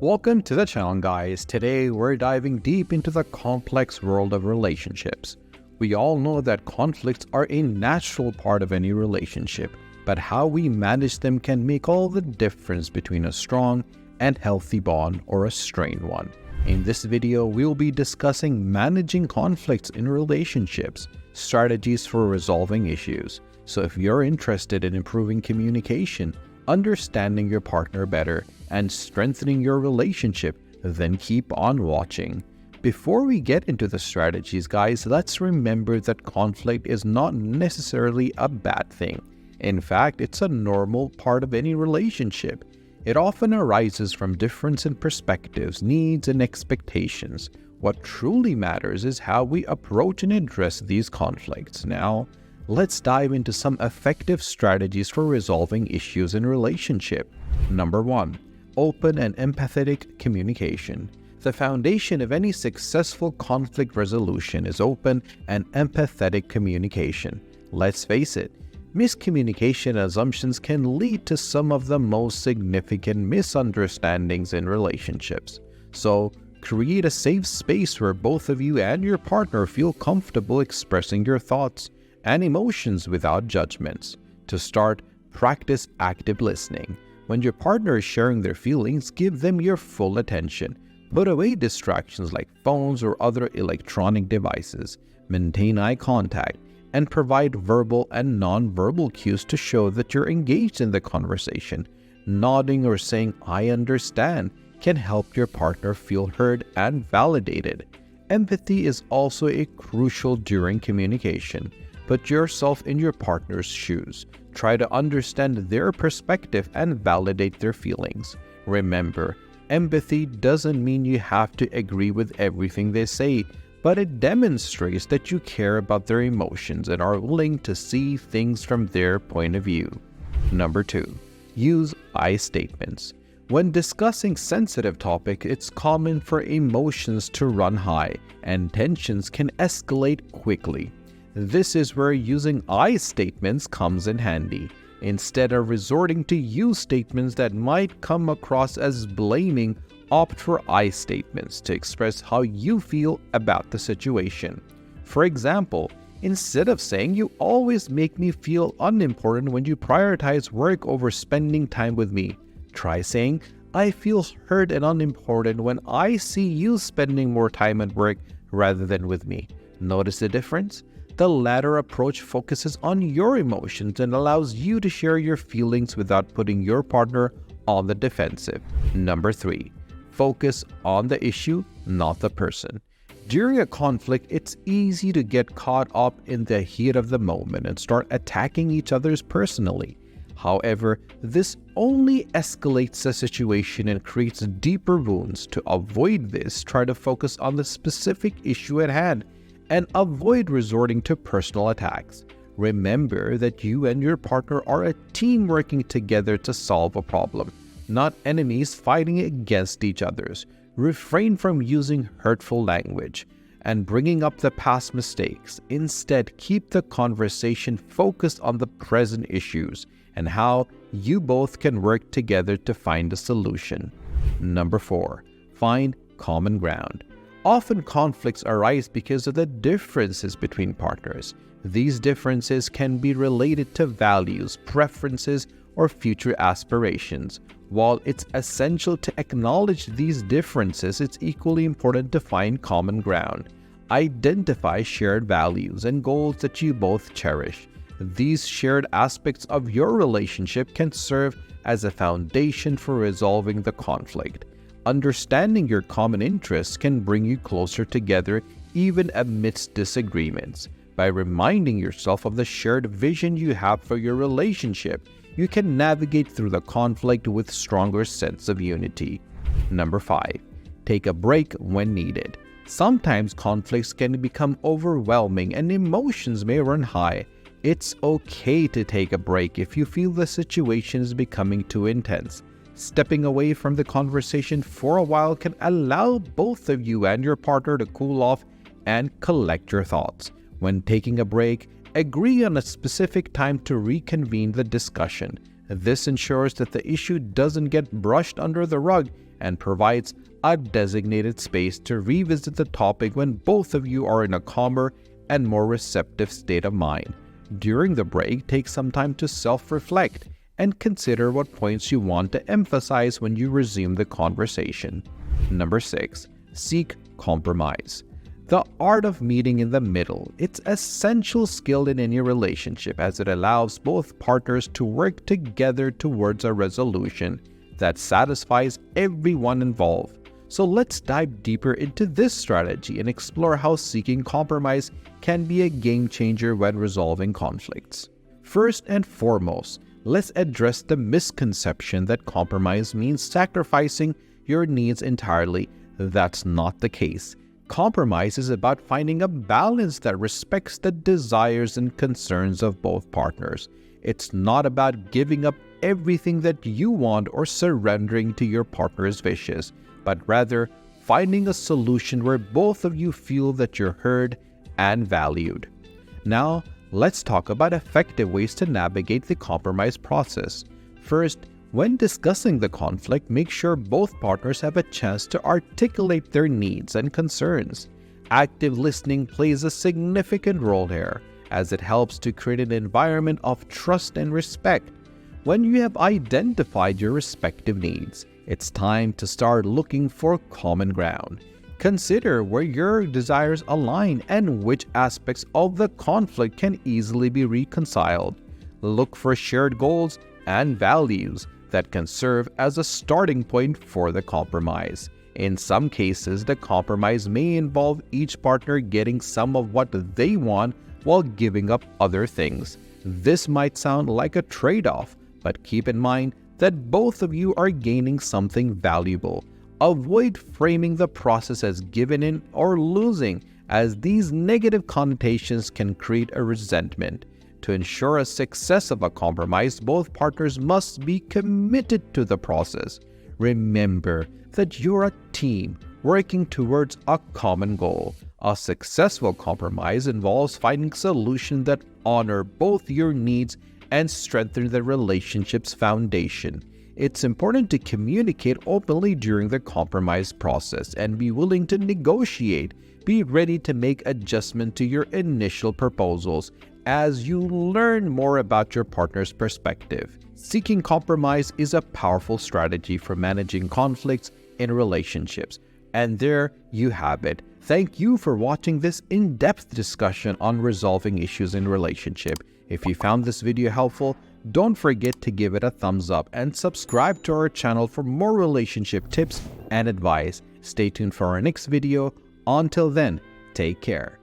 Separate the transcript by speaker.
Speaker 1: Welcome to the channel, guys. Today we're diving deep into the complex world of relationships. We all know that conflicts are a natural part of any relationship, but how we manage them can make all the difference between a strong and healthy bond or a strained one. In this video, we'll be discussing managing conflicts in relationships, strategies for resolving issues. So if you're interested in improving communication, understanding your partner better, and strengthening your relationship, then keep on watching. Before we get into the strategies, guys, let's remember that conflict is not necessarily a bad thing. In fact, it's a normal part of any relationship. It often arises from difference in perspectives, needs, and expectations. What truly matters is how we approach and address these conflicts. Now, let's dive into some effective strategies for resolving issues in relationship. Number 1. Open and empathetic communication. The foundation of any successful conflict resolution is open and empathetic communication. Let's face it, miscommunication assumptions can lead to some of the most significant misunderstandings in relationships. So, create a safe space where both of you and your partner feel comfortable expressing your thoughts and emotions without judgments. To start, practice active listening. When your partner is sharing their feelings, give them your full attention. Put away distractions like phones or other electronic devices. Maintain eye contact and provide verbal and non-verbal cues to show that you're engaged in the conversation. Nodding or saying "I understand" can help your partner feel heard and validated. Empathy is also crucial during communication. Put yourself in your partner's shoes. Try to understand their perspective and validate their feelings. Remember, empathy doesn't mean you have to agree with everything they say, but it demonstrates that you care about their emotions and are willing to see things from their point of view. Number 2. Use I statements. When discussing sensitive topics, it's common for emotions to run high and tensions can escalate quickly. This is where using I statements comes in handy. Instead of resorting to you statements that might come across as blaming, opt for I statements to express how you feel about the situation. For example, instead of saying "you always make me feel unimportant when you prioritize work over spending time with me," try saying "I feel heard and unimportant when I see you spending more time at work rather than with me." Notice the difference? The latter approach focuses on your emotions and allows you to share your feelings without putting your partner on the defensive. Number 3. Focus on the issue, not the person. During a conflict, it's easy to get caught up in the heat of the moment and start attacking each other personally. However, this only escalates the situation and creates deeper wounds. To avoid this, try to focus on the specific issue at hand and avoid resorting to personal attacks. Remember that you and your partner are a team working together to solve a problem, not enemies fighting against each other. Refrain from using hurtful language and bringing up the past mistakes. Instead, keep the conversation focused on the present issues and how you both can work together to find a solution. Number 4. Find common ground. Often conflicts arise because of the differences between partners. These differences can be related to values, preferences, or future aspirations. While it's essential to acknowledge these differences, it's equally important to find common ground. Identify shared values and goals that you both cherish. These shared aspects of your relationship can serve as a foundation for resolving the conflict. Understanding your common interests can bring you closer together even amidst disagreements. By reminding yourself of the shared vision you have for your relationship, you can navigate through the conflict with stronger sense of unity. Number 5. Take a break when needed. Sometimes conflicts can become overwhelming and emotions may run high. It's okay to take a break if you feel the situation is becoming too intense. Stepping away from the conversation for a while can allow both of you and your partner to cool off and collect your thoughts. When taking a break, agree on a specific time to reconvene the discussion. This ensures that the issue doesn't get brushed under the rug and provides a designated space to revisit the topic when both of you are in a calmer and more receptive state of mind. During the break, take some time to self-reflect and consider what points you want to emphasize when you resume the conversation. Number 6. Seek compromise. The art of meeting in the middle. It's an essential skill in any relationship as it allows both partners to work together towards a resolution that satisfies everyone involved. So let's dive deeper into this strategy and explore how seeking compromise can be a game changer when resolving conflicts. First and foremost, let's address the misconception that compromise means sacrificing your needs entirely. That's not the case. Compromise is about finding a balance that respects the desires and concerns of both partners. It's not about giving up everything that you want or surrendering to your partner's wishes, but rather finding a solution where both of you feel that you're heard and valued. Now, let's talk about effective ways to navigate the compromise process. First, when discussing the conflict, make sure both partners have a chance to articulate their needs and concerns. Active listening plays a significant role here, as it helps to create an environment of trust and respect. When you have identified your respective needs, it's time to start looking for common ground. Consider where your desires align and which aspects of the conflict can easily be reconciled. Look for shared goals and values that can serve as a starting point for the compromise. In some cases, the compromise may involve each partner getting some of what they want while giving up other things. This might sound like a trade-off, but keep in mind that both of you are gaining something valuable. Avoid framing the process as giving in or losing, as these negative connotations can create a resentment. To ensure a success of a compromise, both partners must be committed to the process. Remember that you're a team working towards a common goal. A successful compromise involves finding solutions that honor both your needs and strengthen the relationship's foundation. It's important to communicate openly during the compromise process and be willing to negotiate. Be ready to make adjustments to your initial proposals as you learn more about your partner's perspective. Seeking compromise is a powerful strategy for managing conflicts in relationships. And there you have it. Thank you for watching this in-depth discussion on resolving issues in relationship. If you found this video helpful, don't forget to give it a thumbs up and subscribe to our channel for more relationship tips and advice. Stay tuned for our next video. Until then, take care.